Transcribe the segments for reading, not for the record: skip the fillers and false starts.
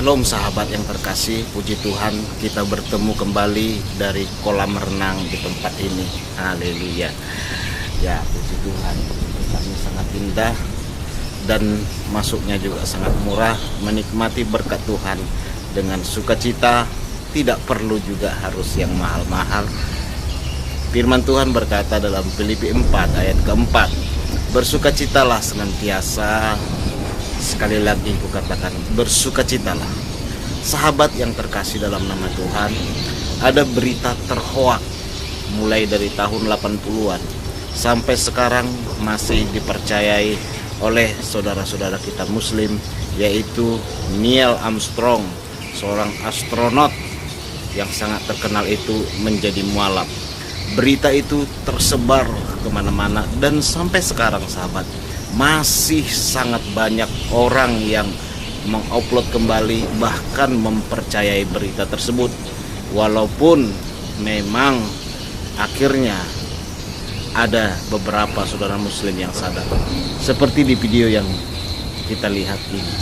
Shalom sahabat yang terkasih, puji Tuhan kita bertemu kembali dari kolam renang di tempat ini. Haleluya. Ya, puji Tuhan, tempatnya sangat indah dan masuknya juga sangat murah. Menikmati berkat Tuhan dengan sukacita, tidak perlu juga harus yang mahal-mahal. Firman Tuhan berkata dalam Filipi 4 ayat keempat, bersukacitalah senantiasa. Sekali lagi kukatakan, bersukacitalah. Sahabat yang terkasih dalam nama Tuhan, ada berita terhoak mulai dari tahun 80-an sampai sekarang masih dipercayai oleh saudara-saudara kita muslim, yaitu Neil Armstrong, seorang astronot yang sangat terkenal itu menjadi mualaf. Berita itu tersebar kemana-mana dan sampai sekarang sahabat, masih sangat banyak orang yang mengupload kembali, bahkan mempercayai berita tersebut. Walaupun memang akhirnya ada beberapa saudara muslim yang sadar, seperti di video yang kita lihat ini.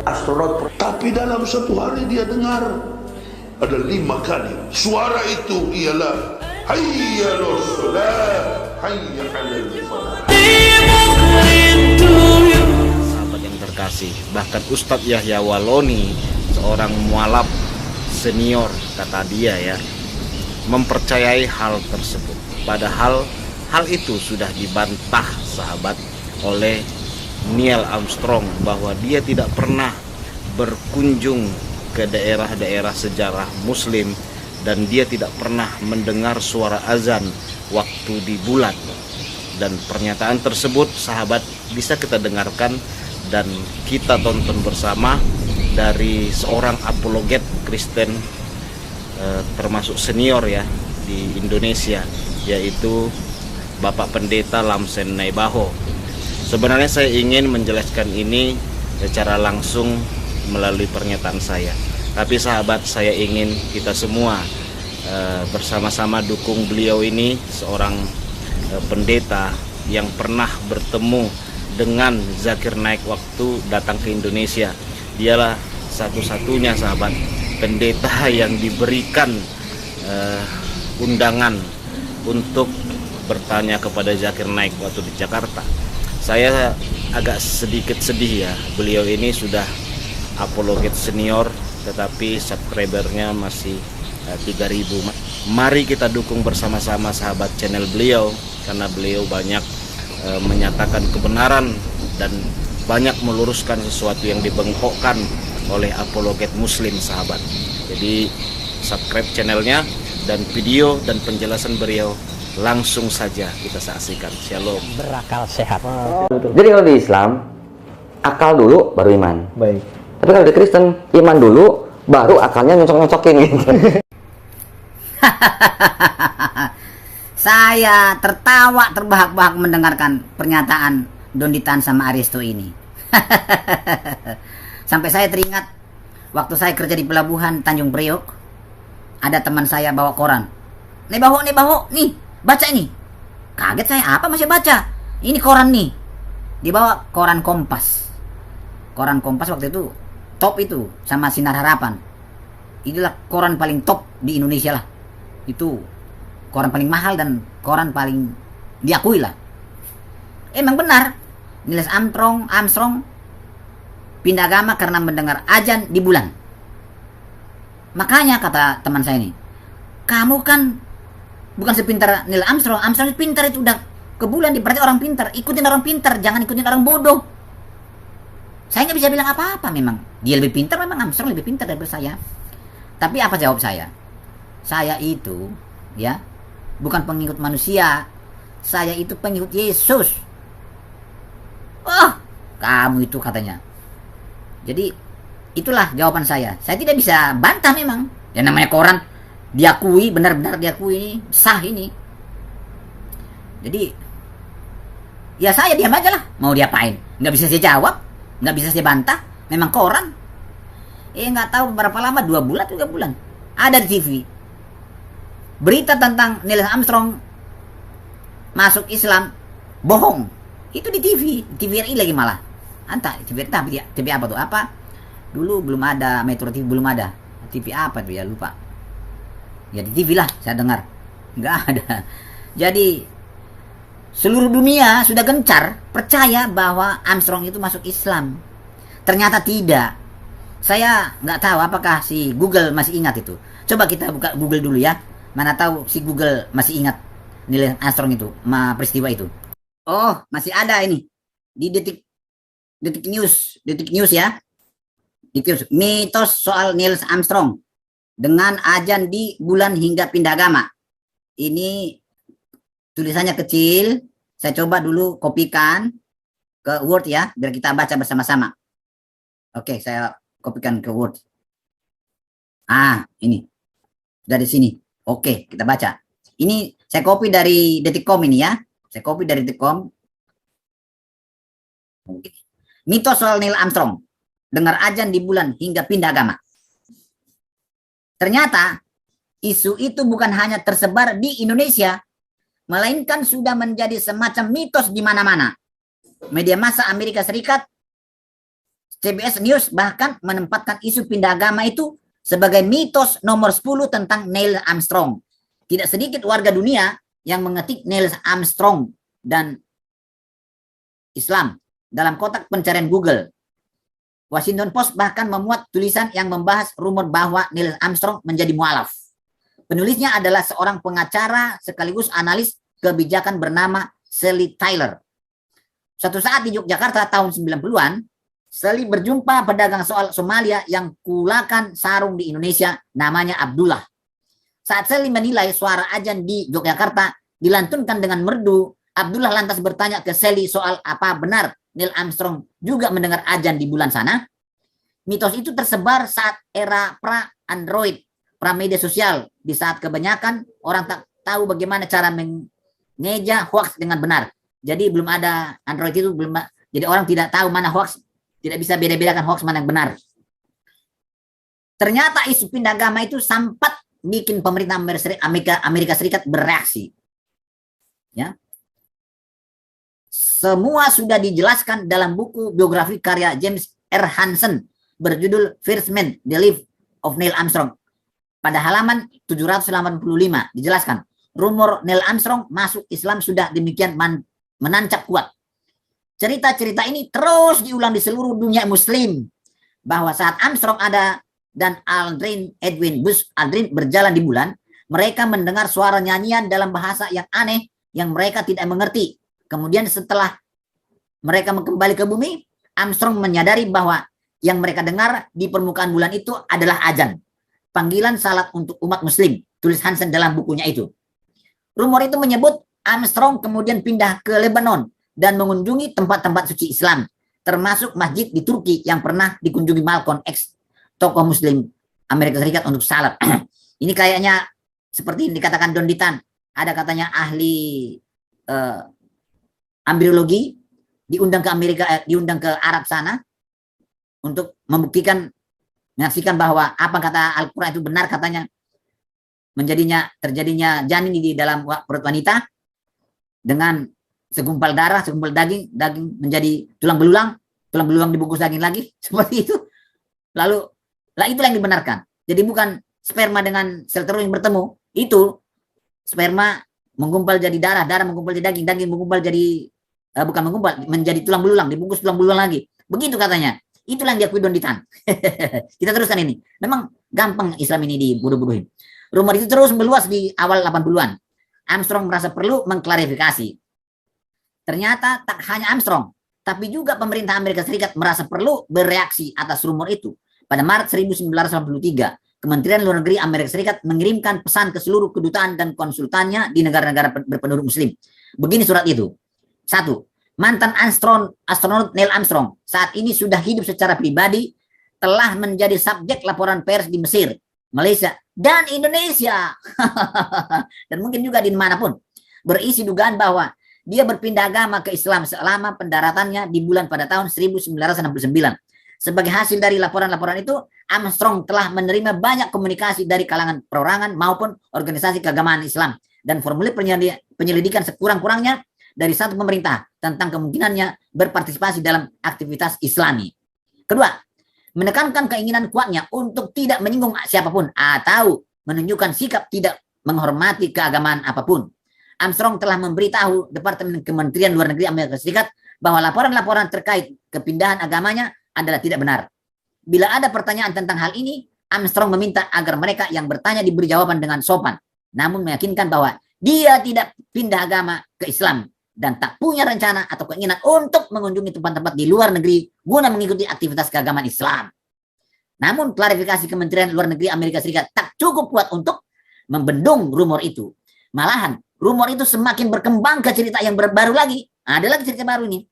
Astronot, tapi dalam satu hari dia dengar ada 5 kali suara itu ialah hayya lis salat, hayya 'alal falah. Sahabat yang terkasih, bahkan Ustadz Yahya Waloni, seorang mualaf senior, kata dia ya, mempercayai hal tersebut. Padahal hal itu sudah dibantah sahabat oleh Neil Armstrong, bahwa dia tidak pernah berkunjung ke daerah-daerah sejarah muslim dan dia tidak pernah mendengar suara azan waktu di bulan. Dan pernyataan tersebut sahabat bisa kita dengarkan dan kita tonton bersama dari seorang apologet Kristen termasuk senior ya di Indonesia, yaitu Bapak Pendeta Lamsen Naibaho. Sebenarnya saya ingin menjelaskan ini secara langsung melalui pernyataan saya. Tapi sahabat, saya ingin kita semua bersama-sama dukung beliau ini, seorang pendeta yang pernah bertemu dengan Zakir Naik waktu datang ke Indonesia. Dialah satu-satunya sahabat pendeta yang diberikan undangan untuk bertanya kepada Zakir Naik waktu di Jakarta. Saya agak sedikit sedih ya, beliau ini sudah apologet senior tetapi subscribernya masih 3.000. Mari kita dukung bersama-sama sahabat channel beliau, karena beliau banyak menyatakan kebenaran dan banyak meluruskan sesuatu yang dibengkokkan oleh apologet muslim sahabat. Jadi subscribe channelnya dan video dan penjelasan beliau langsung saja kita saksikan. Shalom. Berakal sehat. Jadi kalau di Islam, akal dulu baru iman. Baik. Tapi kalau di Kristen, iman dulu baru akalnya nyocok-nyocokin gitu. Saya tertawa terbahak-bahak mendengarkan pernyataan Donditan sama Aristo ini. Sampai saya teringat waktu saya kerja di pelabuhan Tanjung Priok, ada teman saya bawa koran. Nih bawa, nih, baca ini. Kaget saya, apa masih baca? Ini koran nih. Dibawa koran Kompas. Koran Kompas waktu itu top itu sama Sinar Harapan. Inilah koran paling top di Indonesia lah. Itu koran paling mahal dan koran paling diakui lah. Emang benar, Neil Armstrong pindah agama karena mendengar azan di bulan. Makanya kata teman saya ini, kamu kan bukan sepintar Neil Armstrong. Armstrong itu pintar, itu udah ke bulan, berarti orang pintar. Ikutin orang pintar, jangan ikutin orang bodoh. Saya nggak bisa bilang apa-apa, memang dia lebih pintar, memang Armstrong lebih pintar daripada saya. Tapi apa jawab saya? Saya itu ya bukan pengikut manusia, saya itu pengikut Yesus. Oh, kamu itu katanya. Jadi itulah jawaban saya. Saya tidak bisa bantah memang. Yang namanya koran diakui, benar-benar diakui ini, sah ini. Jadi ya saya diam aja lah, mau diapain? Nggak bisa saya jawab, nggak bisa saya bantah, memang koran. Nggak tahu berapa lama, 2 bulan, 3 bulan. Ada di TV. Berita tentang Neil Armstrong masuk Islam, bohong. Itu di TV, TVRI lagi malah. Entah, TV apa tuh? Apa? Dulu belum ada Metro TV, belum ada. TV apa tuh ya, lupa. Ya di TV lah saya dengar. Nggak ada. Jadi seluruh dunia sudah gencar percaya bahwa Armstrong itu masuk Islam. Ternyata tidak. Saya nggak tahu apakah si Google masih ingat itu. Coba kita buka Google dulu ya. Mana tahu si Google masih ingat Neil Armstrong itu, peristiwa itu. Oh, masih ada ini. Di Detik News ya. Mitos soal Neil Armstrong dengan ajan di bulan hingga pindah agama. Ini tulisannya kecil. Saya coba dulu kopikan ke Word ya, biar kita baca bersama-sama. Oke, saya kopikan ke Word. Ini. Dari sini. Oke, kita baca. Ini saya copy dari Detikcom ini ya. Saya copy dari Detikcom. Mitos soal Neil Armstrong. Dengar ajan di bulan hingga pindah agama. Ternyata isu itu bukan hanya tersebar di Indonesia, melainkan sudah menjadi semacam mitos di mana-mana. Media massa Amerika Serikat, CBS News bahkan menempatkan isu pindah agama itu sebagai mitos nomor 10 tentang Neil Armstrong. Tidak sedikit warga dunia yang mengetik Neil Armstrong dan Islam dalam kotak pencarian Google. Washington Post bahkan memuat tulisan yang membahas rumor bahwa Neil Armstrong menjadi mualaf. Penulisnya adalah seorang pengacara sekaligus analis kebijakan bernama Sally Tyler. Suatu saat di Yogyakarta tahun 90-an, Sally berjumpa pedagang soal Somalia yang kulakan sarung di Indonesia, namanya Abdullah. Saat Sally menilai suara ajan di Yogyakarta dilantunkan dengan merdu, Abdullah lantas bertanya ke Sally soal apa benar Neil Armstrong juga mendengar ajan di bulan sana. Mitos itu tersebar saat era pra-Android, pra-media sosial, di saat kebanyakan orang tak tahu bagaimana cara mengeja hoax dengan benar. Jadi belum ada Android itu, jadi orang tidak tahu mana hoax, tidak bisa beda-bedakan hoax mana yang benar. Ternyata isu pindah agama itu sempat bikin pemerintah Amerika Serikat bereaksi. Ya. Semua sudah dijelaskan dalam buku biografi karya James R. Hansen berjudul First Man, The Life of Neil Armstrong. Pada halaman 785 dijelaskan, rumor Neil Armstrong masuk Islam sudah demikian menancap kuat. Cerita-cerita ini terus diulang di seluruh dunia muslim, bahwa saat Armstrong ada dan Aldrin Edwin Buzz Aldrin berjalan di bulan, mereka mendengar suara nyanyian dalam bahasa yang aneh yang mereka tidak mengerti. Kemudian setelah mereka kembali ke bumi, Armstrong menyadari bahwa yang mereka dengar di permukaan bulan itu adalah azan, panggilan salat untuk umat muslim, tulis Hansen dalam bukunya itu. Rumor itu menyebut Armstrong kemudian pindah ke Lebanon dan mengunjungi tempat-tempat suci Islam, termasuk masjid di Turki yang pernah dikunjungi Malcolm X, tokoh muslim Amerika Serikat untuk salat. Ini kayaknya seperti yang dikatakan Don Ditan, ada katanya ahli ambriologi diundang ke diundang ke Arab sana untuk menyaksikan bahwa apa kata Al-Quran itu benar, katanya terjadinya janin di dalam perut wanita dengan segumpal darah, segumpal daging menjadi tulang belulang dibungkus daging lagi, seperti itu. Lalu itulah yang dibenarkan. Jadi bukan sperma dengan sel telur yang bertemu, itu sperma menggumpal jadi darah menggumpal jadi daging menggumpal jadi menjadi tulang belulang, dibungkus tulang belulang lagi. Begitu katanya. Itulah yang diakui Don Ditan. Kita teruskan ini. Memang gampang Islam ini dibodoh-bodohin. Rumor itu terus meluas di awal 80-an. Armstrong merasa perlu mengklarifikasi. Ternyata tak hanya Armstrong, tapi juga pemerintah Amerika Serikat merasa perlu bereaksi atas rumor itu. Pada Maret 1983, Kementerian Luar Negeri Amerika Serikat mengirimkan pesan ke seluruh kedutaan dan konsultannya di negara-negara berpenduduk muslim. Begini surat itu. 1. Mantan astronot Neil Armstrong saat ini sudah hidup secara pribadi, telah menjadi subjek laporan pers di Mesir, Malaysia, dan Indonesia. Dan mungkin juga di manapun. Berisi dugaan bahwa dia berpindah agama ke Islam selama pendaratannya di bulan pada tahun 1969. Sebagai hasil dari laporan-laporan itu, Armstrong telah menerima banyak komunikasi dari kalangan perorangan maupun organisasi keagamaan Islam dan formulir penyelidikan sekurang-kurangnya dari satu pemerintah tentang kemungkinannya berpartisipasi dalam aktivitas Islami. Kedua, menekankan keinginan kuatnya untuk tidak menyinggung siapapun atau menunjukkan sikap tidak menghormati keagamaan apapun. Armstrong telah memberitahu Departemen Kementerian Luar Negeri Amerika Serikat bahwa laporan-laporan terkait kepindahan agamanya adalah tidak benar. Bila ada pertanyaan tentang hal ini, Armstrong meminta agar mereka yang bertanya diberi jawaban dengan sopan, namun meyakinkan bahwa dia tidak pindah agama ke Islam dan tak punya rencana atau keinginan untuk mengunjungi tempat-tempat di luar negeri guna mengikuti aktivitas keagamaan Islam. Namun klarifikasi Kementerian Luar Negeri Amerika Serikat tak cukup kuat untuk membendung rumor itu. Malahan, rumor itu semakin berkembang ke cerita yang baru lagi. Ada lagi cerita baru ini.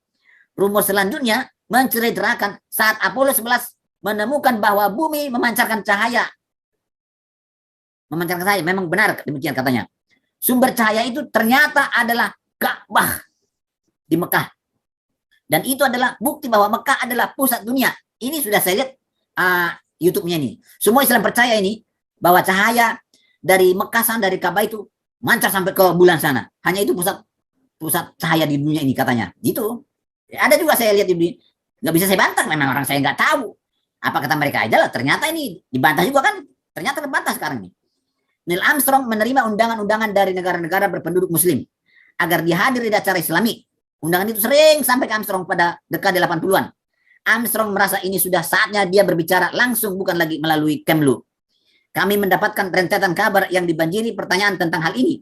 Rumor selanjutnya menceritakan saat Apollo 11 menemukan bahwa bumi memancarkan cahaya. Memancarkan cahaya, memang benar demikian katanya. Sumber cahaya itu ternyata adalah Ka'bah di Mekah. Dan itu adalah bukti bahwa Mekah adalah pusat dunia. Ini sudah saya lihat YouTube-nya ini. Semua Islam percaya ini bahwa cahaya dari Mekah sana, dari Ka'bah itu mancar sampai ke bulan sana. Hanya itu pusat cahaya di dunia ini katanya. Gitu. Ada juga saya lihat di, nggak bisa saya bantah. Memang orang saya nggak tahu. Apa kata mereka aja lah. Ternyata ini dibantah juga kan. Ternyata terbantah sekarang ini. Neil Armstrong menerima undangan-undangan dari negara-negara berpenduduk Muslim agar dihadir di acara Islami. Undangan itu sering sampai ke Armstrong pada dekade 80-an. Armstrong merasa ini sudah saatnya dia berbicara langsung, bukan lagi melalui Kemlu. Kami mendapatkan rentetan kabar yang dibanjiri pertanyaan tentang hal ini,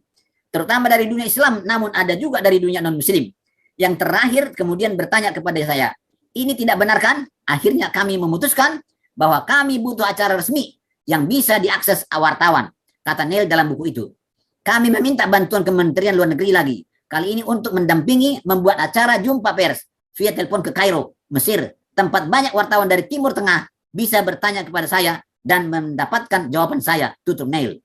terutama dari dunia Islam, namun ada juga dari dunia non-Muslim. Yang terakhir kemudian bertanya kepada saya, ini tidak benar kan? Akhirnya kami memutuskan bahwa kami butuh acara resmi yang bisa diakses wartawan, kata Neil dalam buku itu. Kami meminta bantuan Kementerian Luar Negeri lagi. Kali ini untuk mendampingi membuat acara jumpa pers via telepon ke Kairo, Mesir, tempat banyak wartawan dari Timur Tengah bisa bertanya kepada saya dan mendapatkan jawaban saya, tutup Neil.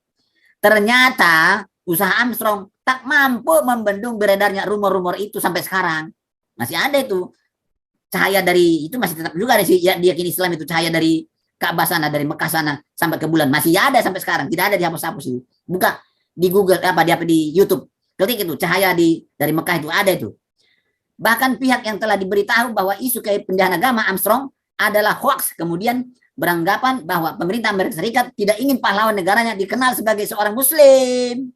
Ternyata usaha Armstrong tak mampu membendung beredarnya rumor-rumor itu sampai sekarang. Masih ada itu. Cahaya dari itu masih tetap juga sih, ya, diyakini Islam itu cahaya dari Ka'bah sana, dari Mekah sana sampai ke bulan. Masih ada sampai sekarang. Tidak ada dihapus-hapus itu. Buka di Google di YouTube, ketik itu cahaya dari Mekah itu ada itu. Bahkan pihak yang telah diberitahu bahwa isu kepindahan agama Armstrong adalah hoax kemudian beranggapan bahwa pemerintah Amerika Serikat tidak ingin pahlawan negaranya dikenal sebagai seorang Muslim.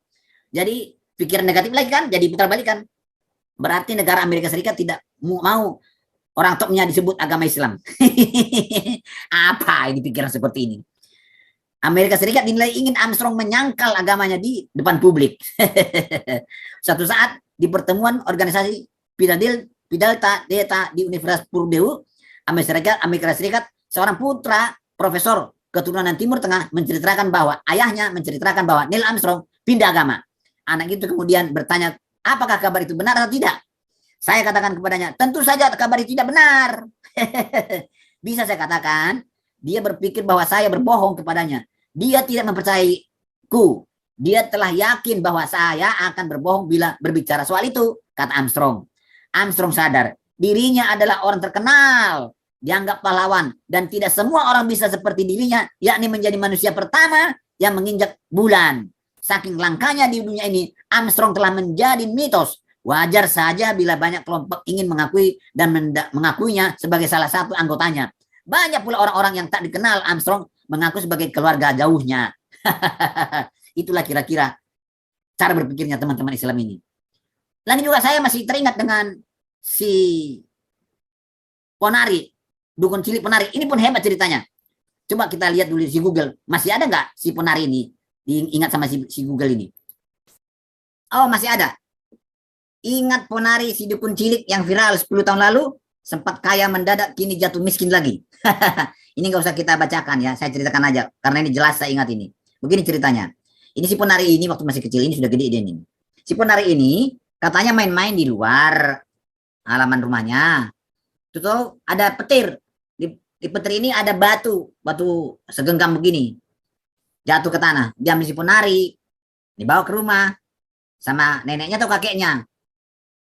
Jadi pikiran negatif lagi kan, jadi putar balik kan. Berarti negara Amerika Serikat tidak mau orang topnya disebut agama Islam. Apa ini pikiran seperti ini? Amerika Serikat dinilai ingin Armstrong menyangkal agamanya di depan publik. Suatu saat di pertemuan organisasi Pi Delta di Universitas Purdue, Amerika Serikat, seorang putra profesor keturunan Timur Tengah menceritakan bahwa ayahnya menceritakan bahwa Neil Armstrong pindah agama. Anak itu kemudian bertanya, apakah kabar itu benar atau tidak? Saya katakan kepadanya, tentu saja kabar itu tidak benar. Bisa saya katakan, dia berpikir bahwa saya berbohong kepadanya. Dia tidak mempercayaiku. Dia telah yakin bahwa saya akan berbohong bila berbicara soal itu, kata Armstrong. Armstrong sadar dirinya adalah orang terkenal, dianggap pahlawan, dan tidak semua orang bisa seperti dirinya, yakni menjadi manusia pertama yang menginjak bulan. Saking langkanya di dunia ini, Armstrong telah menjadi mitos. Wajar saja bila banyak kelompok ingin mengakui dan mengakuinya sebagai salah satu anggotanya. Banyak pula orang-orang yang tak dikenal Armstrong mengaku sebagai keluarga jauhnya. Itulah kira-kira cara berpikirnya teman-teman Islam ini. Lagi juga saya masih teringat dengan si Ponari, dukun cilik Ponari. Ini pun hebat ceritanya. Coba kita lihat dulu si Google. Masih ada nggak si Ponari ini? Diingat sama si Google ini. Oh, masih ada. Ingat Ponari, si dukun cilik yang viral 10 tahun lalu? Sempat kaya mendadak, kini jatuh miskin lagi. Ini nggak usah kita bacakan ya, saya ceritakan aja. Karena ini jelas saya ingat ini. Begini ceritanya. Ini si Ponari ini waktu masih kecil, ini sudah gede dia ini. Si Ponari ini katanya main-main di luar halaman rumahnya. Itu tuh ada petir. Di petir ini ada batu segenggam begini. Jatuh ke tanah. Dia ambil si Ponari, dibawa ke rumah sama neneknya atau kakeknya.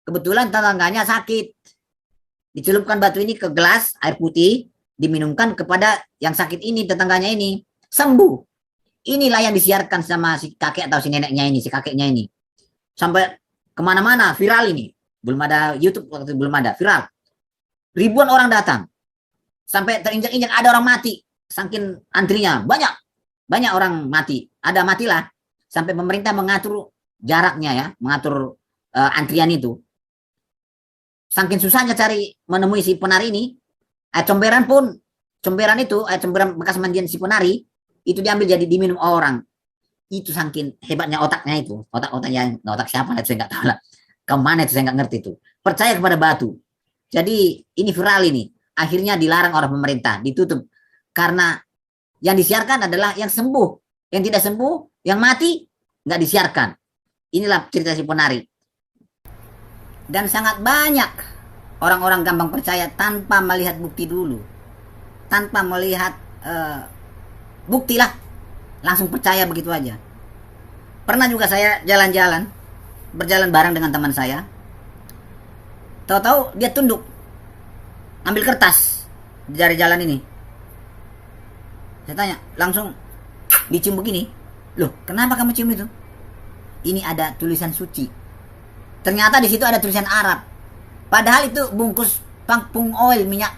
Kebetulan tetangganya sakit. Dicelupkan batu ini ke gelas air putih, diminumkan kepada yang sakit ini, tetangganya ini, sembuh. Inilah yang disiarkan sama si kakek atau si neneknya ini, si kakeknya ini. Sampai kemana-mana, viral ini. Belum ada YouTube, waktu belum ada, viral. Ribuan orang datang. Sampai terinjak-injak, ada orang mati. Saking antrinya, banyak orang mati. Ada matilah. Sampai pemerintah mengatur jaraknya ya, mengatur antrian itu. Saking susahnya cari menemui si penari ini, air comberan pun, comberan itu, air comberan bekas mandian si penari, itu diambil jadi diminum orang. Itu saking hebatnya otaknya itu. Otak-otak yang, otak siapa itu saya nggak tahu lah. Kemana itu saya nggak ngerti itu. Percaya kepada batu. Jadi ini viral ini. Akhirnya dilarang oleh pemerintah, ditutup. Karena yang disiarkan adalah yang sembuh. Yang tidak sembuh, yang mati, nggak disiarkan. Inilah cerita si penari. Dan sangat banyak orang-orang gampang percaya tanpa melihat bukti dulu. Tanpa melihat bukti lah. Langsung percaya begitu aja. Pernah juga saya jalan-jalan, berjalan bareng dengan teman saya. Tahu-tahu dia tunduk, ambil kertas dari jalan ini. Saya tanya, langsung dicium begini. Loh, kenapa kamu cium itu? Ini ada tulisan suci. Ternyata di situ ada tulisan Arab. Padahal itu bungkus pakpung oil, minyak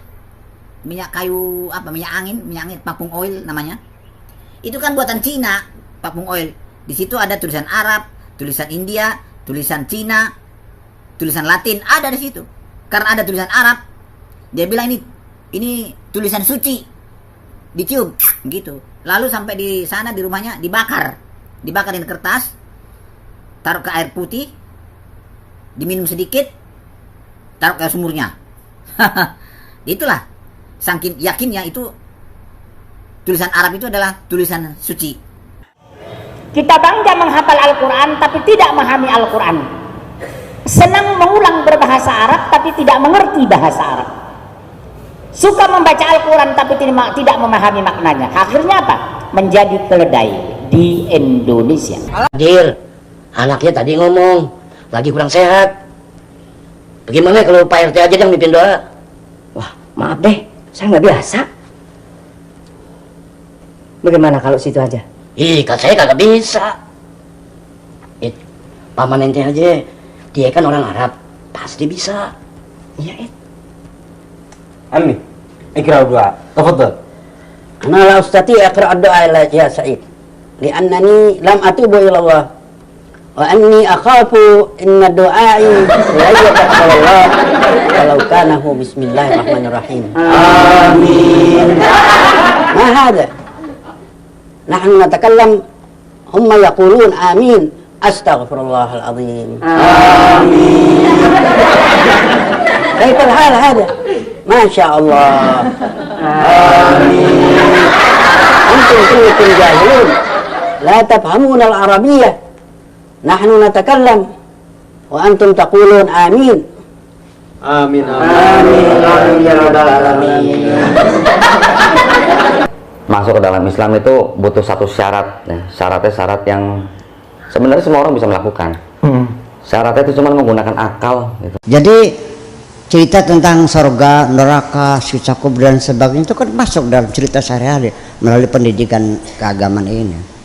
kayu apa, minyak angin, pakpung oil namanya. Itu kan buatan Cina, pakpung oil. Di situ ada tulisan Arab, tulisan India, tulisan Cina, tulisan Latin, ada di situ. Karena ada tulisan Arab, dia bilang ini tulisan suci, dicium, gitu. Lalu sampai di sana di rumahnya dibakarin kertas, taruh ke air putih, diminum sedikit, taruh ke sumurnya. Itulah, saking yakinnya itu tulisan Arab itu adalah tulisan suci. Kita bangga menghafal Al-Quran tapi tidak memahami Al-Quran. Senang mengulang berbahasa Arab tapi tidak mengerti bahasa Arab. Suka membaca Al-Quran tapi tidak memahami maknanya. Akhirnya apa? Menjadi keledai di Indonesia. Hadir, anaknya tadi ngomong lagi kurang sehat. Bagaimana kalau Pak RT aja yang mimpin doa? Wah, maaf deh, saya nggak biasa. Bagaimana kalau situ aja? Kan saya kagak bisa. Paman ente aja, dia kan orang Arab, pasti bisa. Iya, Amin. Ikra doa. Tafadhal. Ana la ustati aqra doa ya Sa'id. Li'annani lam atubu ila Allah. Wa anni akhafu inna du'ai la yataqabbal Allah walau kana hu bismillahirrahmanirrahim. Amin. Ma hada? Nahnu natakallam humma yaqulun amin astaghfirullahal azim. Amin. Kaifal hal hada? Masya Allah. Amin. Antum kuntum jahilun la tafhamun al-arabiyyah. Nahnu natakallam wa antum taqulun amin. Amin. Amin ya rabbal alamin. Masuk ke dalam Islam itu butuh satu syarat ya. Syaratnya syarat yang sebenarnya semua orang bisa melakukan. Syaratnya itu cuma menggunakan akal gitu. Jadi cerita tentang surga, neraka, siksa kubur dan sebagainya itu kan masuk dalam cerita sehari-hari melalui pendidikan keagamaan ini.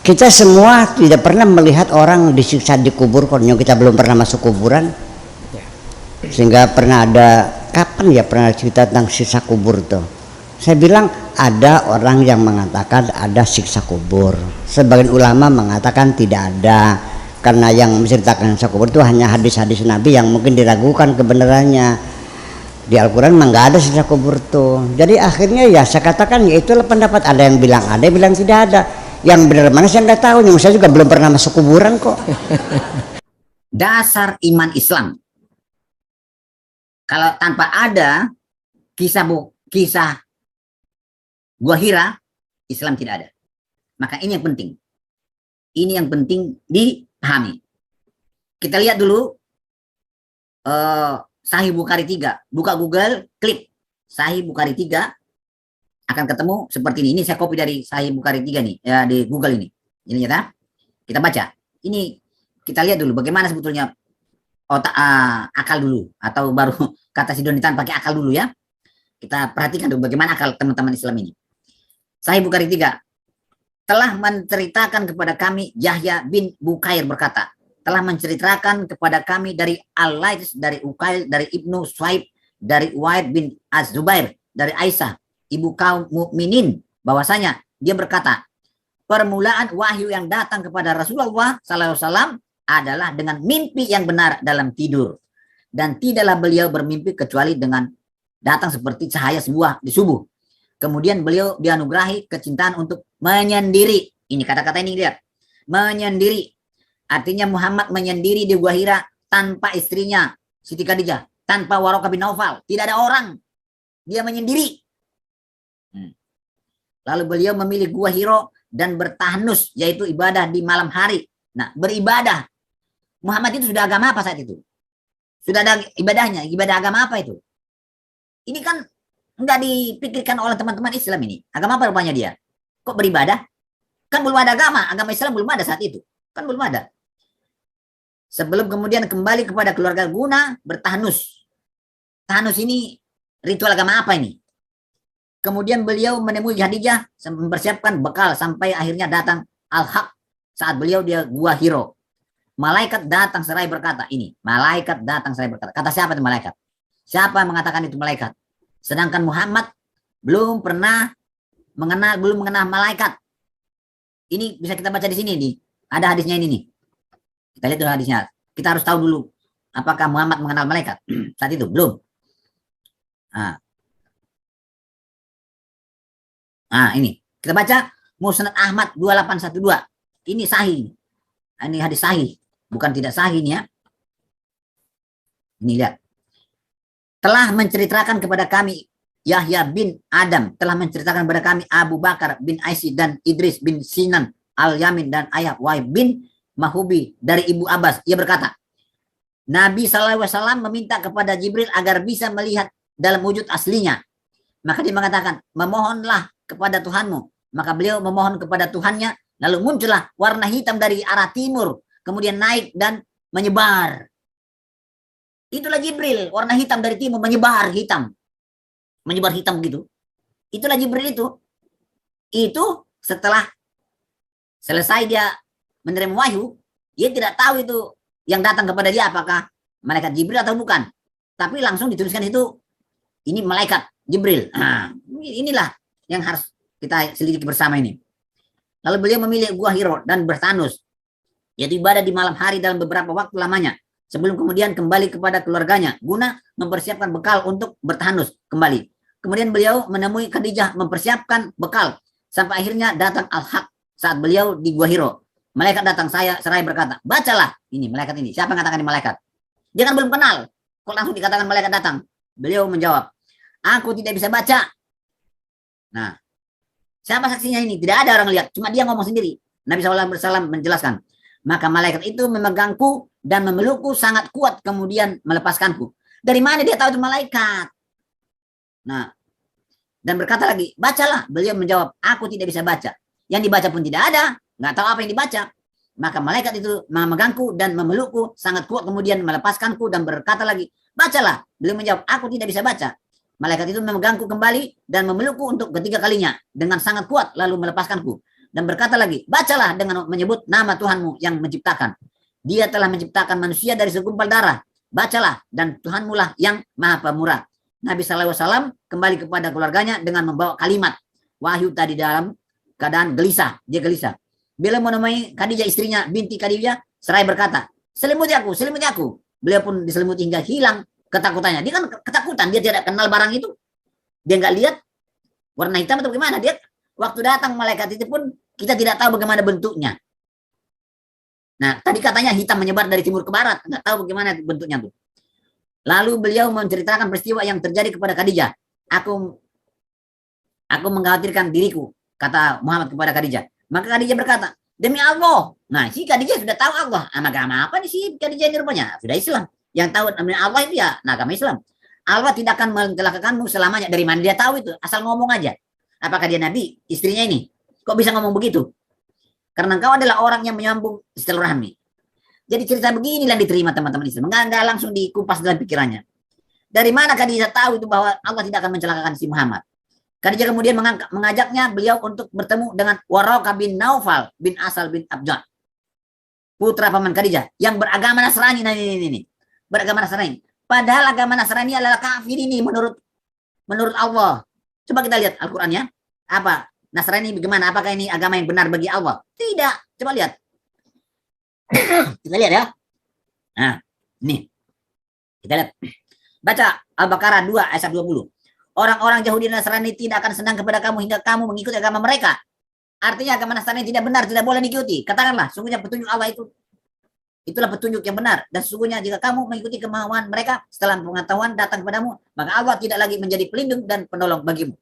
Kita semua tidak pernah melihat orang disiksa di kubur, kalau kita belum pernah masuk kuburan. Sehingga pernah ada, kapan ya pernah cerita tentang siksa kubur tuh? Saya bilang ada orang yang mengatakan ada siksa kubur. Sebagian ulama mengatakan tidak ada, karena yang menceritakan siksa kubur itu hanya hadis-hadis Nabi yang mungkin diragukan kebenarannya. Di Al-Quran memang nggak ada siksa kubur tuh. Jadi akhirnya ya saya katakan ya itulah pendapat. Ada yang bilang ada, yang bilang tidak ada. Yang benar mana saya nggak tahu. Yang saya juga belum pernah masuk kuburan kok. Dasar iman Islam. Kalau tanpa ada kisah Gua Hira, Islam tidak ada. Maka ini yang penting. Ini yang penting dipahami. Kita lihat dulu Sahih Bukhari 3. Buka Google, klik Sahih Bukhari 3, akan ketemu seperti ini. Ini saya copy dari Sahih Bukhari 3 nih, ya, di Google ini. Ini nyata. Kita baca. Ini kita lihat dulu bagaimana sebetulnya akal dulu, atau baru kata Sidonitan pakai akal dulu ya. Kita perhatikan dulu bagaimana akal teman-teman Islam ini. Sahih Bukhari 3 telah menceritakan kepada kami Yahya bin Bukair berkata, telah menceritakan kepada kami dari Al-Laits, dari Ukail, dari Ibnu Suhaib, dari Uaid bin Az-Zubair, dari Aisyah, ibu kaum mukminin, bahwasanya dia berkata, permulaan wahyu yang datang kepada Rasulullah SAW adalah dengan mimpi yang benar dalam tidur. Dan tidaklah beliau bermimpi kecuali dengan datang seperti cahaya sebuah di subuh. Kemudian beliau dianugerahi kecintaan untuk menyendiri. Ini kata-kata ini lihat. Menyendiri. Artinya Muhammad menyendiri di Gua Hira tanpa istrinya Siti Khadijah, tanpa Waraqah bin Naufal. Tidak ada orang. Dia menyendiri. Lalu beliau memilih Gua Hira dan bertahnus, yaitu ibadah di malam hari. Nah, beribadah. Muhammad itu sudah agama apa saat itu? Sudah ada ibadahnya. Ibadah agama apa itu? Ini kan enggak dipikirkan oleh teman-teman Islam ini. Agama apa rupanya dia? Kok beribadah? Kan belum ada agama. Agama Islam belum ada saat itu. Kan belum ada. Sebelum kemudian kembali kepada keluarga guna bertahnus. Tahnus ini ritual agama apa ini? Kemudian beliau menemui Khadijah mempersiapkan bekal sampai akhirnya datang Al-Haq saat beliau dia Gua Hira. Malaikat datang seraya berkata, ini malaikat datang seraya berkata. Kata siapa itu malaikat? Siapa yang mengatakan itu malaikat? Sedangkan Muhammad belum mengenal malaikat. Ini bisa kita baca di sini nih. Ada hadisnya ini nih. Kita lihat dulu hadisnya. Kita harus tahu dulu apakah Muhammad mengenal malaikat saat itu belum. Ini kita baca Musnad Ahmad 2812. Ini sahih. Ini hadis sahih, bukan tidak sahih ini ya. Ini lihat. Telah menceritakan kepada kami Yahya bin Adam, telah menceritakan kepada kami Abu Bakar bin Aisy dan Idris bin Sinan Al-Yamin dan ayah Waib bin Mahubi dari Ibu Abbas. Ia berkata, Nabi SAW meminta kepada Jibril agar bisa melihat dalam wujud aslinya. Maka dia mengatakan, memohonlah kepada Tuhanmu. Maka beliau memohon kepada Tuhannya, lalu muncullah warna hitam dari arah timur, kemudian naik dan menyebar. Itulah Jibril, warna hitam dari timur menyebar hitam. Menyebar hitam begitu. Itulah Jibril itu. Itu setelah selesai dia menerima wahyu, dia tidak tahu itu yang datang kepada dia apakah malaikat Jibril atau bukan. Tapi langsung dituliskan itu, ini malaikat Jibril. Inilah yang harus kita selidiki bersama ini. Lalu beliau memilih Gua Hira dan bertanus, yaitu ibadah di malam hari dalam beberapa waktu lamanya. Sebelum kemudian kembali kepada keluarganya, guna mempersiapkan bekal untuk bertahanus kembali. Kemudian beliau menemui Khadijah mempersiapkan bekal. Sampai akhirnya datang Al-Haq saat beliau di Gua Hira. Malaikat datang seraya berkata, bacalah. Ini malaikat ini. Siapa yang katakan ini malaikat? Dia kan belum kenal. Kok langsung dikatakan malaikat datang? Beliau menjawab, aku tidak bisa baca. Nah, siapa saksinya ini? Tidak ada orang lihat. Cuma dia ngomong sendiri. Nabi SAW menjelaskan. Maka malaikat itu memegangku dan memelukku sangat kuat, kemudian melepaskanku. Dari mana dia tahu itu malaikat? Nah, dan berkata lagi, bacalah. Beliau menjawab, aku tidak bisa baca. Yang dibaca pun tidak ada, nggak tahu apa yang dibaca. Maka malaikat itu memegangku dan memelukku sangat kuat, kemudian melepaskanku dan berkata lagi, bacalah. Beliau menjawab, aku tidak bisa baca. Malaikat itu memegangku kembali dan memelukku untuk ketiga kalinya dengan sangat kuat, lalu melepaskanku. Dan berkata lagi, bacalah dengan menyebut nama Tuhanmu yang menciptakan. Dia telah menciptakan manusia dari segumpal darah. Bacalah, dan Tuhanmu lah yang maha pemurah. Nabi SAW kembali kepada keluarganya dengan membawa kalimat wahyu tadi dalam keadaan gelisah. Dia gelisah. Bila menemui Khadijah istrinya, binti Khadijah, seraya berkata, selimuti aku, selimuti aku. Beliau pun diselimuti hingga hilang ketakutannya. Dia kan ketakutan, dia tidak kenal barang itu. Dia nggak lihat warna hitam atau bagaimana. Dia waktu datang malaikat itu pun kita tidak tahu bagaimana bentuknya. Nah, tadi katanya hitam menyebar dari timur ke barat, nggak tahu bagaimana bentuknya tuh. Lalu beliau menceritakan peristiwa yang terjadi kepada Khadijah. Aku mengkhawatirkan diriku, kata Muhammad kepada Khadijah. Maka Khadijah berkata, demi Allah. Nah, si Khadijah sudah tahu Allah. Agama apa nih si Khadijah ini rupanya? Sudah Islam. Yang tahu namanya Allah itu ya agama Islam. Allah tidak akan mencelakakanmu selamanya. Dari mana dia tahu itu? Asal ngomong aja. Apakah dia nabi? Istrinya ini. Kok bisa ngomong begitu? Karena engkau adalah orang yang menyambung silaturahmi. Jadi cerita begini yang diterima teman-teman Islam, nggak langsung dikupas dalam pikirannya. Dari mana Khadijah tahu itu bahwa Allah tidak akan mencelakakan si Muhammad? Khadijah kemudian mengajaknya beliau untuk bertemu dengan Waraqah bin Naufal bin Asal bin Abjad, putra paman Khadijah yang beragama Nasrani. Nah, ini beragama Nasrani. Padahal agama Nasrani adalah kafir ini menurut Allah. Coba kita lihat Al-Qur'annya. Apa? Nasrani bagaimana? Apakah ini agama yang benar bagi Allah? Tidak. Coba lihat. Kita lihat ya. Nah, ini. Kita lihat. Baca Al-Baqarah 2 ayat 20. Orang-orang Yahudi dan Nasrani tidak akan senang kepada kamu hingga kamu mengikuti agama mereka. Artinya agama Nasrani tidak benar, tidak boleh diikuti. Katakanlah, sungguhnya petunjuk Allah itulah petunjuk yang benar. Dan sesungguhnya jika kamu mengikuti kemauan mereka setelah pengetahuan datang kepadamu, maka Allah tidak lagi menjadi pelindung dan penolong bagimu.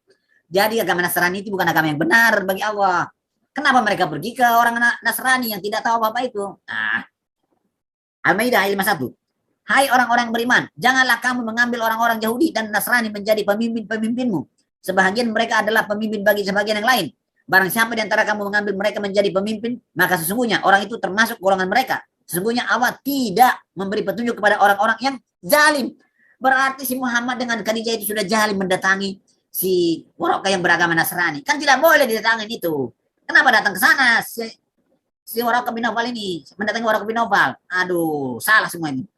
Jadi agama Nasrani itu bukan agama yang benar bagi Allah. Kenapa mereka pergi ke orang Nasrani yang tidak tahu apa-apa itu? Nah, Al-Maidah ayat 51. Hai orang-orang beriman, janganlah kamu mengambil orang-orang Yahudi dan Nasrani menjadi pemimpin-pemimpinmu. Sebahagian mereka adalah pemimpin bagi sebagian yang lain. Barang siapa di antara kamu mengambil mereka menjadi pemimpin, maka sesungguhnya orang itu termasuk golongan mereka. Sesungguhnya Allah tidak memberi petunjuk kepada orang-orang yang zalim. Berarti si Muhammad dengan Khadijah itu sudah zalim mendatangi si Waraqah yang beragama Nasrani. Kan tidak boleh didatangin itu. Kenapa datang ke sana si Waraqah bin Naufal ini? Mendatangi Waraqah bin Naufal. Aduh, salah semua ini.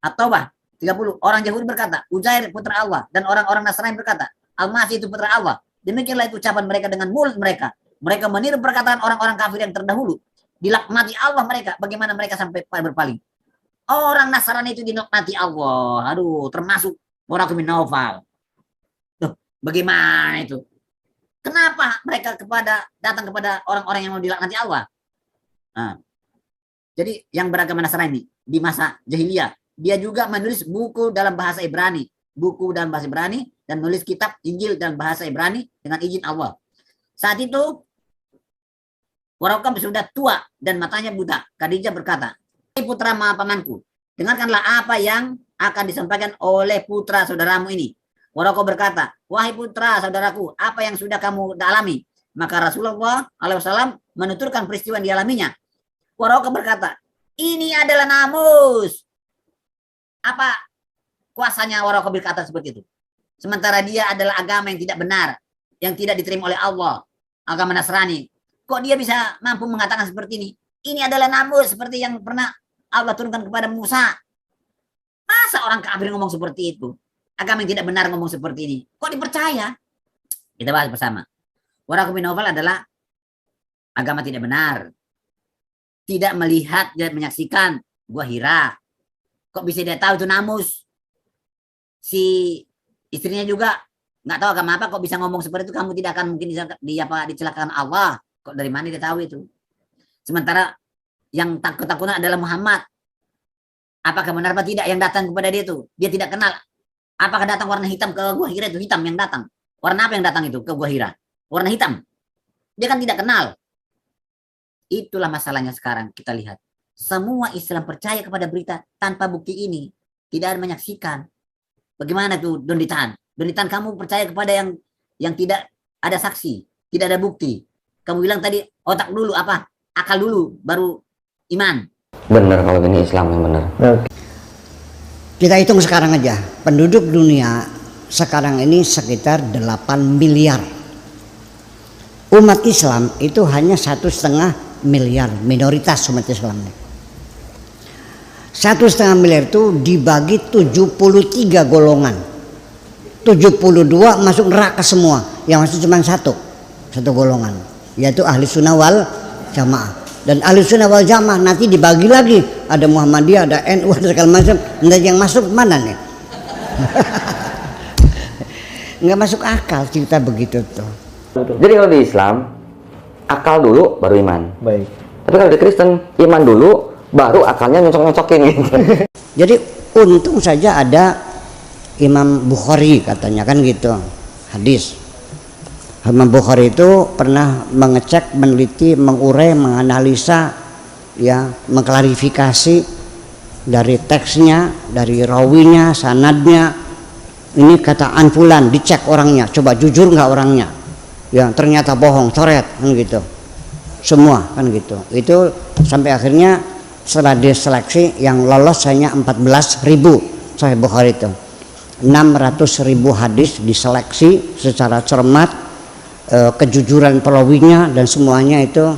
At-Taubah 30. Orang Yahudi berkata, Uzair putra Allah. Dan orang-orang Nasrani berkata, Al-Masih itu putra Allah. Demikianlah itu ucapan mereka dengan mulut mereka. Mereka meniru perkataan orang-orang kafir yang terdahulu. Dilaknati Allah mereka. Bagaimana mereka sampai berpaling? Orang Nasrani itu dilaknati Allah. Aduh, termasuk Waraqah bin Naufal. Tuh, bagaimana itu? Kenapa mereka datang kepada orang-orang yang mau dilaknati Allah? Nah, jadi yang beragama Nasrani di masa jahiliyah, dia juga menulis buku dalam bahasa Ibrani. Dan nulis kitab Injil dalam bahasa Ibrani dengan izin Allah. Saat itu Waraqah sudah tua dan matanya buta. Khadijah berkata, "Hai putra pamanku, dengarkanlah apa yang akan disampaikan oleh putra saudaramu ini." Waraqah berkata, "Wahai putra saudaraku, apa yang sudah kamu alami?" Maka Rasulullah SAW menuturkan peristiwa yang dialaminya. Waraqah berkata, "Ini adalah namus." Apa kuasanya Waraqah berkata seperti itu? Sementara dia adalah agama yang tidak benar, yang tidak diterima oleh Allah, agama Nasrani. Kok dia bisa mampu mengatakan seperti ini? Ini adalah namus seperti yang pernah Allah turunkan kepada Musa. Masa orang kafir ngomong seperti itu? Agama yang tidak benar ngomong seperti ini. Kok dipercaya? Kita bahas bersama. Waraqah bin Naufal adalah agama tidak benar. Tidak melihat dan menyaksikan Gua Hira. Kok bisa dia tahu itu namus? Si istrinya juga nggak tahu agama apa, kok bisa ngomong seperti itu? Kamu tidak akan mungkin dicelakakan Allah. Kok dari mana dia tahu itu? Sementara yang takut-takutan adalah Muhammad. Apakah benar apa tidak yang datang kepada dia itu? Dia tidak kenal. Apakah datang warna hitam ke Gua Hira itu? Hitam yang datang. Warna apa yang datang itu ke Gua Hira? Warna hitam. Dia kan tidak kenal. Itulah masalahnya sekarang kita lihat. Semua Islam percaya kepada berita tanpa bukti ini. Tidak ada menyaksikan. Bagaimana tuh Donitan? Donitan kamu percaya kepada yang tidak ada saksi, tidak ada bukti. Kamu bilang tadi otak dulu apa? Akal dulu baru iman. Bener kalau gini Islam yang bener. Kita hitung sekarang aja. Penduduk dunia sekarang ini sekitar 8 miliar. Umat Islam itu hanya 1,5 miliar, minoritas umat Islam. 1,5 miliar itu dibagi 73 golongan. 72 masuk neraka semua. Yang masuk cuma satu golongan, yaitu ahli sunnah wal jamaah. Dan ahli sunnah wal jamaah nanti dibagi lagi. Ada Muhammadiyah, ada NU, ada segala macam. Nanti yang masuk mana nih? Nggak masuk akal cerita begitu tuh. Jadi kalau di Islam, akal dulu baru iman. Baik. Tapi kalau di Kristen, iman dulu baru akalnya nyocok-nyocokin gitu. Jadi untung saja ada Imam Bukhari katanya kan gitu, hadis. Imam Bukhari itu pernah mengecek, meneliti, mengurai, menganalisa, ya, mengklarifikasi dari teksnya, dari rawinya, sanadnya. Ini kataan fulan, dicek orangnya, coba jujur nggak orangnya. Ya ternyata bohong, coret kan gitu. Semua kan gitu. Itu sampai akhirnya setelah diseleksi yang lolos hanya 14.000 Sahih Bukhari itu. 600.000 hadis diseleksi secara cermat, kejujuran perawinya dan semuanya itu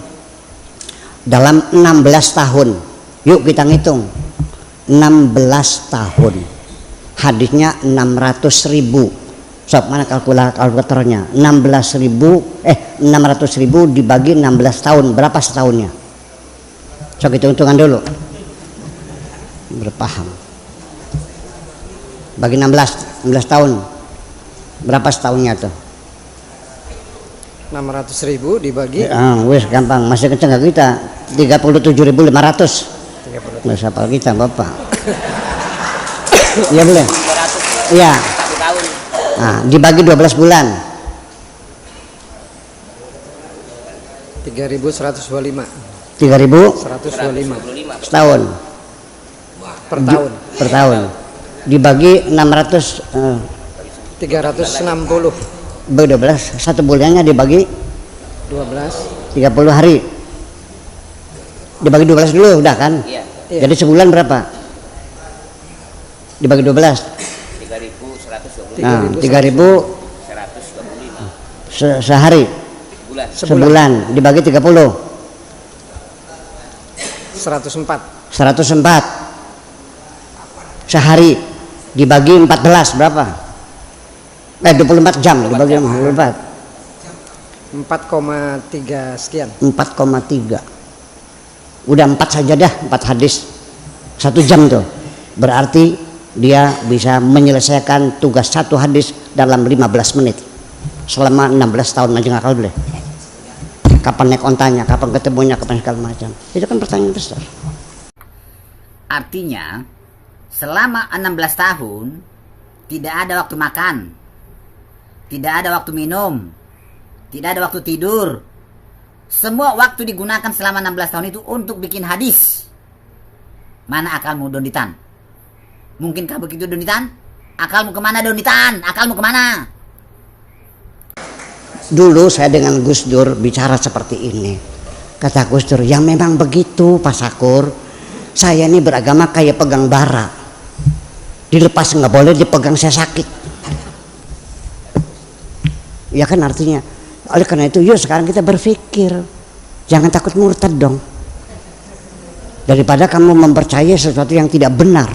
dalam 16 tahun. Yuk kita ngitung, 16 tahun hadisnya 600.000. Sob, mana kalkulatornya? 600.000 dibagi 16 tahun, berapa setahunnya? Coba kita hitungan dulu. Berpaham. Bagi 16 tahun. Berapa setahunnya tuh? 600.000 dibagi. Wes gampang, masih kenceng gak kita? 37.500. Nggak usah kita, Bapak. Iya boleh? Iya. Nah, dibagi 12 bulan. 3.125. 3.125 setahun. Per tahun. Per tahun. Dibagi 600 360. 12, satu bulannya dibagi 12. 30 hari. Dibagi 12 dulu udah kan? Iya. Jadi sebulan berapa? Dibagi 12. 3.125. Nah, 3.125 sehari. Sebulan dibagi 30. 104. 104 sehari dibagi 14 berapa? 24 jam dibagi 24. 4,3 sekian. 4,3. Udah 4 saja dah, 4 hadis 1 jam tuh. Berarti dia bisa menyelesaikan tugas 1 hadis dalam 15 menit selama 16 tahun aja ngakal boleh. Kapan naik ontanya, kapan ketemunya, kapan segala macam. Itu kan pertanyaan besar. Artinya selama 16 tahun tidak ada waktu makan, tidak ada waktu minum, tidak ada waktu tidur. Semua waktu digunakan selama 16 tahun itu untuk bikin hadis. Mana akalmu, Donitan? Mungkinkah begitu, Donitan? Akalmu kemana, Donitan? Akalmu kemana? Dulu saya dengan Gus Dur bicara seperti ini. Kata Gus Dur, ya memang begitu Pak Sakur. Saya ini beragama kayak pegang bara. Dilepas nggak boleh, dipegang saya sakit. Ya kan artinya. Oleh karena itu, yuk sekarang kita berpikir. Jangan takut murtad dong. Daripada kamu mempercayai sesuatu yang tidak benar.